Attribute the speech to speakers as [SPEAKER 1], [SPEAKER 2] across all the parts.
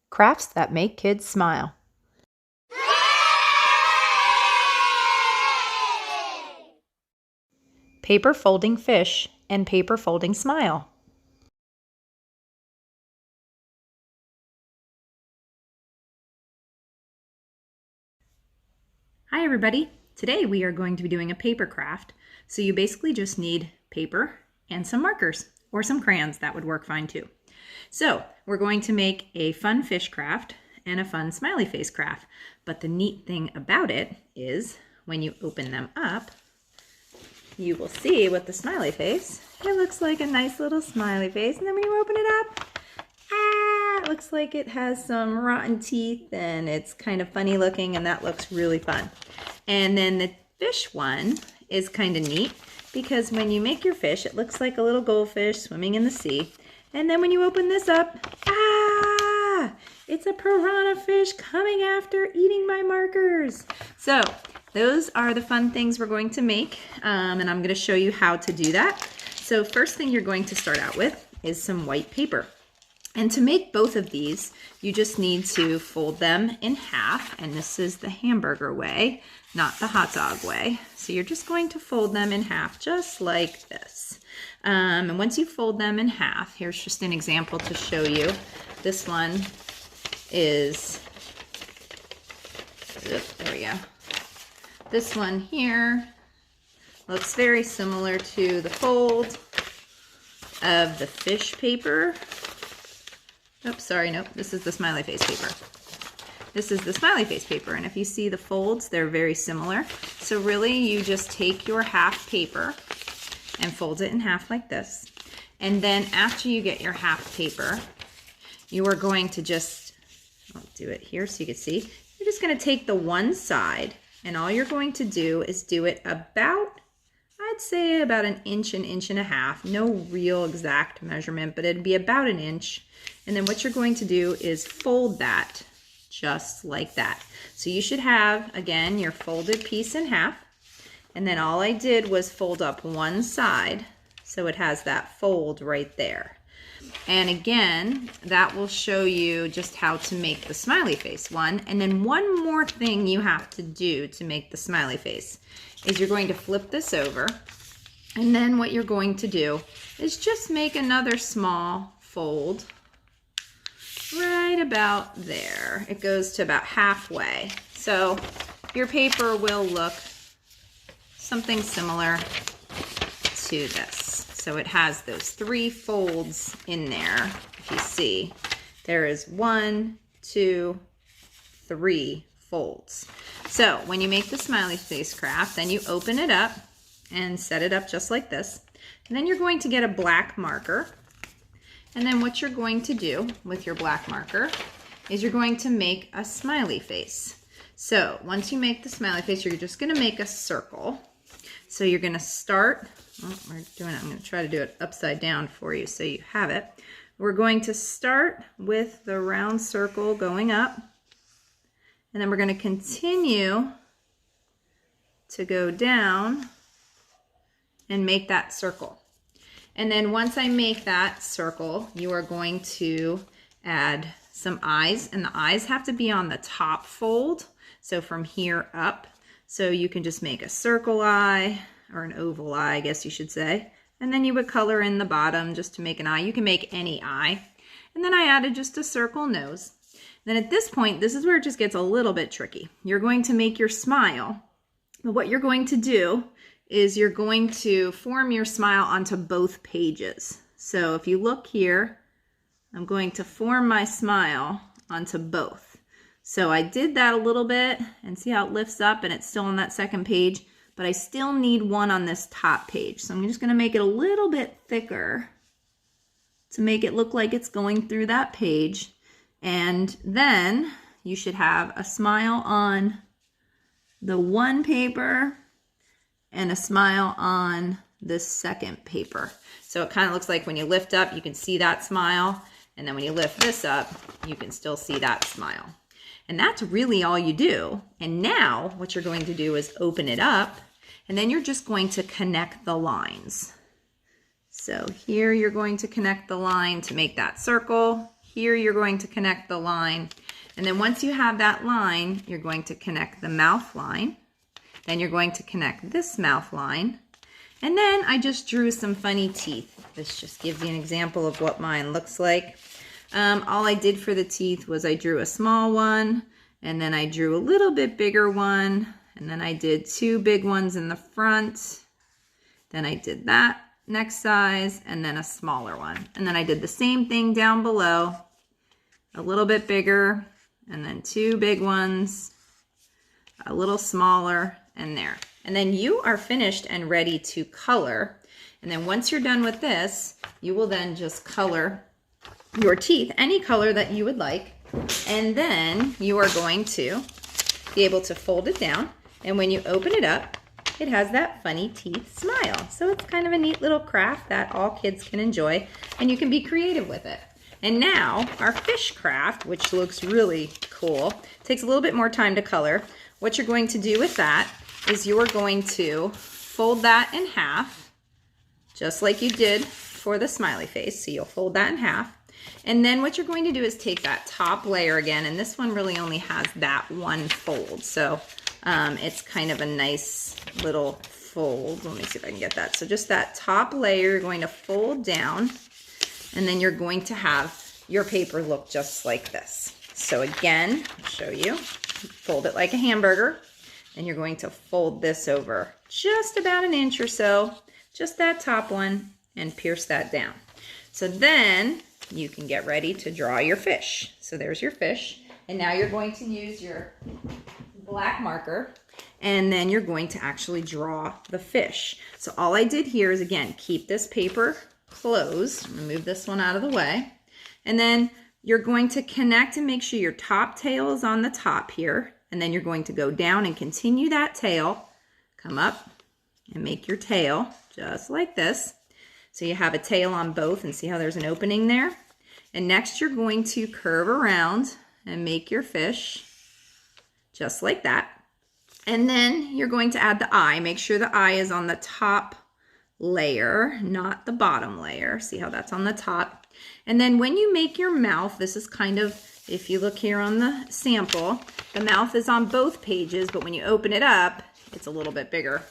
[SPEAKER 1] Crafts that make kids smile. Paper folding fish and paper folding smile. Hi everybody! Today we are going to be doing a paper craft. So you basically just need paper and some markers or some crayons. That would work fine too. So we're going to make a fun fish craft and a fun smiley face craft. But the neat thing about it is when you open them up, you will see with the smiley face, it looks like a nice little smiley face. And then when you open it up, it looks like it has some rotten teeth and it's kind of funny looking, and that looks really fun. And then the fish one is kind of neat because when you make your fish, it looks like a little goldfish swimming in the sea. And then when you open this up, it's a piranha fish coming after eating my markers. So those are the fun things we're going to make, and I'm going to show you how to do that. So first thing you're going to start out with is some white paper. And to make both of these, you just need to fold them in half, and this is the hamburger way, not the hot dog way. So you're just going to fold them in half just like this. And once you fold them in half, here's just an example to show you. This one is, there we go. This one here looks very similar to the fold of the fish paper. Oops, sorry, nope, this is the smiley face paper. This is the smiley face paper, and if you see the folds, they're very similar. So really, you just take your half paper and fold it in half like this. And then after you get your half paper, you are going to just, I'll do it here so you can see. You're just gonna take the one side, and all you're going to do is do it about, I'd say about an inch and a half. No real exact measurement, but it'd be about an inch. And then what you're going to do is fold that just like that. So you should have, again, your folded piece in half. And then all I did was fold up one side so it has that fold right there. And again, that will show you just how to make the smiley face one. And then one more thing you have to do to make the smiley face is you're going to flip this over. And then what you're going to do is just make another small fold right about there. It goes to about halfway. So your paper will look something similar to this. So it has those three folds in there. If you see, there is 1, 2, 3 folds. So when you make the smiley face craft, then you open it up and set it up just like this. And then you're going to get a black marker. And then what you're going to do with your black marker is you're going to make a smiley face. So once you make the smiley face, you're just going to make a circle. So you're going to start, I'm going to try to do it upside down for you so you have it. We're going to start with the round circle going up, and then we're going to continue to go down and make that circle. And then once I make that circle, you are going to add some eyes, and the eyes have to be on the top fold, so from here up. So you can just make a circle eye, or an oval eye, I guess you should say. And then you would color in the bottom just to make an eye. You can make any eye. And then I added just a circle nose. Then at this point, this is where it just gets a little bit tricky. You're going to make your smile, but what you're going to do is you're going to form your smile onto both pages. So if you look here, I'm going to form my smile onto both. So I did that a little bit, and see how it lifts up and it's still on that second page, but I still need one on this top page. So I'm just gonna make it a little bit thicker to make it look like it's going through that page. And then you should have a smile on the one paper and a smile on this second paper. So it kind of looks like when you lift up, you can see that smile. And then when you lift this up, you can still see that smile. And that's really all you do. And now what you're going to do is open it up, and then you're just going to connect the lines. So here you're going to connect the line to make that circle. here you're going to connect the line. And then once you have that line, you're going to connect the mouth line. Then you're going to connect this mouth line. And then I just drew some funny teeth. This just gives you an example of what mine looks like. All I did for the teeth was I drew a small one, and then I drew a little bit bigger one, and then I did 2 big ones in the front. Then I did that next size, and then a smaller one. And then I did the same thing down below, a little bit bigger, and then 2 big ones, a little smaller, and there. And then you are finished and ready to color. And then once you're done with this, you will then just color your teeth any color that you would like. And then you are going to be able to fold it down. And when you open it up, it has that funny teeth smile. So it's kind of a neat little craft that all kids can enjoy, and you can be creative with it. And now our fish craft, which looks really cool, takes a little bit more time to color. What you're going to do with that is you're going to fold that in half, just like you did for the smiley face. So you'll fold that in half. And then what you're going to do is take that top layer again, and this one really only has that one fold. So it's kind of a nice little fold. Let me see if I can get that. So just that top layer, you're going to fold down, and then you're going to have your paper look just like this. So again, I'll show you. Fold it like a hamburger, and you're going to fold this over just about an inch or so, just that top one, and pierce that down. So then you can get ready to draw your fish. So there's your fish, and now you're going to use your black marker, and then you're going to actually draw the fish. So all I did here is, again, keep this paper closed. Remove this one out of the way, and then you're going to connect and make sure your top tail is on the top here, and then you're going to go down and continue that tail, come up and make your tail just like this. So you have a tail on both, and see how there's an opening there? And next you're going to curve around and make your fish just like that. And then you're going to add the eye. Make sure the eye is on the top layer, not the bottom layer. See how that's on the top? And then when you make your mouth, this is kind of, if you look here on the sample, the mouth is on both pages, but when you open it up, it's a little bit bigger,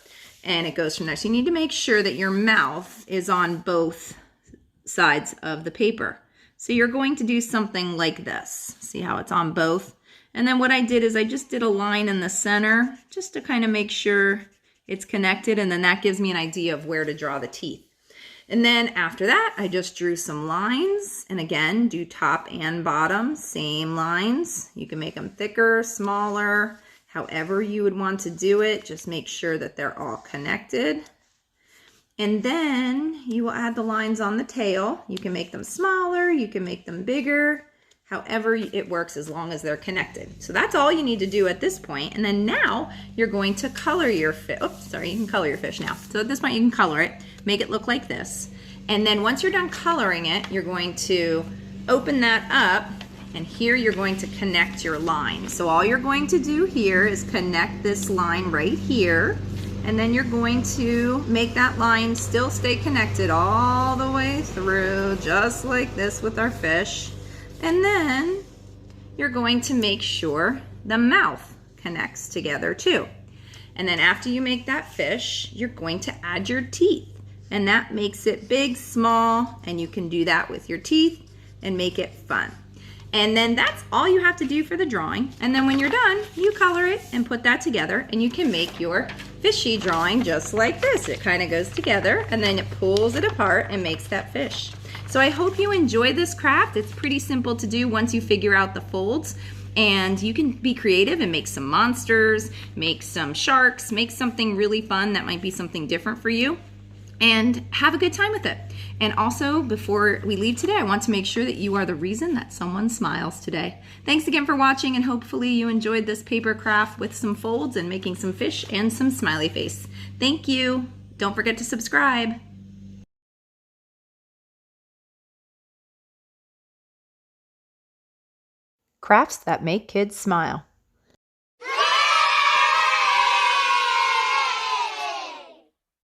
[SPEAKER 1] and it goes from there. So you need to make sure that your mouth is on both sides of the paper. So you're going to do something like this. See how it's on both? And then what I did is I just did a line in the center just to kind of make sure it's connected, and then that gives me an idea of where to draw the teeth. And then after that, I just drew some lines, and again, do top and bottom, same lines. You can make them thicker, smaller, however you would want to do it. Just make sure that they're all connected. And then you will add the lines on the tail. You can make them smaller, you can make them bigger, however it works, as long as they're connected. So that's all you need to do at this point. And then now you're going to color your fish. Oops, sorry, you can color your fish now. So at this point you can color it, make it look like this. And then once you're done coloring it, you're going to open that up, and here you're going to connect your line. So all you're going to do here is connect this line right here, and then you're going to make that line still stay connected all the way through, just like this with our fish. And then you're going to make sure the mouth connects together too. And then after you make that fish, you're going to add your teeth. And that makes it big, small, and you can do that with your teeth and make it fun. And then that's all you have to do for the drawing. And then when you're done, you color it and put that together, and you can make your fishy drawing just like this. It kind of goes together, and then it pulls it apart and makes that fish. So I hope you enjoy this craft. It's pretty simple to do once you figure out the folds, and you can be creative and make some monsters, make some sharks, make something really fun that might be something different for you, and have a good time with it. And also, before we leave today, I want to make sure that you are the reason that someone smiles today. Thanks again for watching, and hopefully you enjoyed this paper craft with some folds and making some fish and some smiley face. Thank you. Don't forget to subscribe. Crafts that make kids smile.